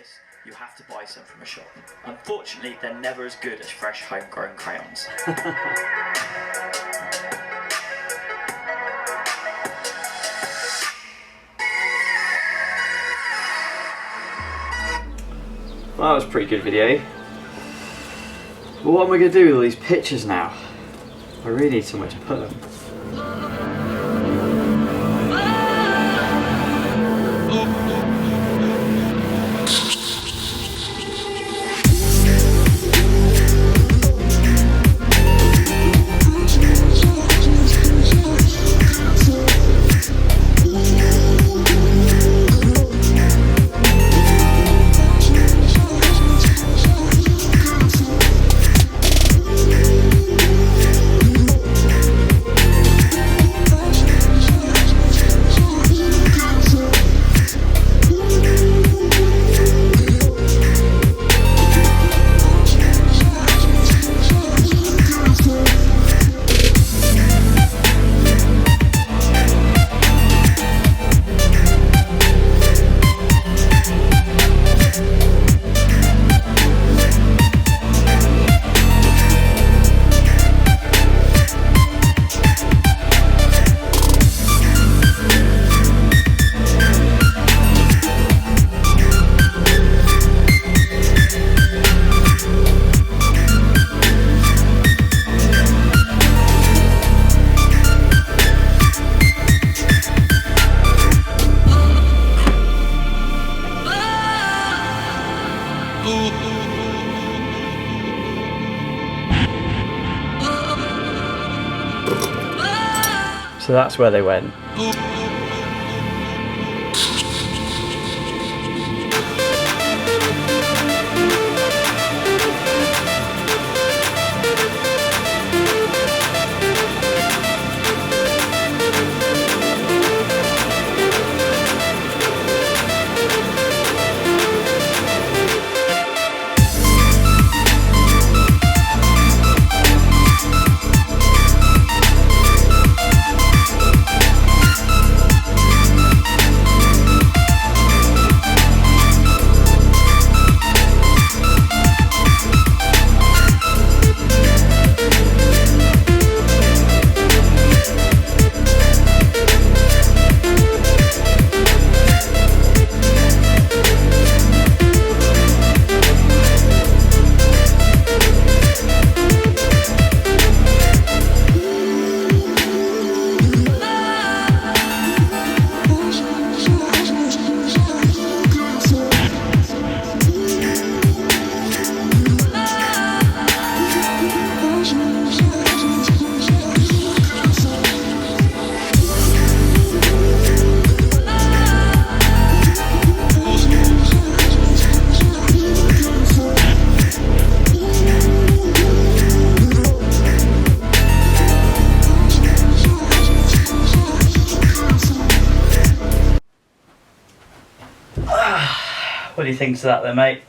this, you have to buy some from a shop. Unfortunately, they're never as good as fresh homegrown crayons. Well, that was a pretty good video. But what am I going to do with all these pictures now? I really need somewhere to put them. So that's where they went. What do you think of that then, mate?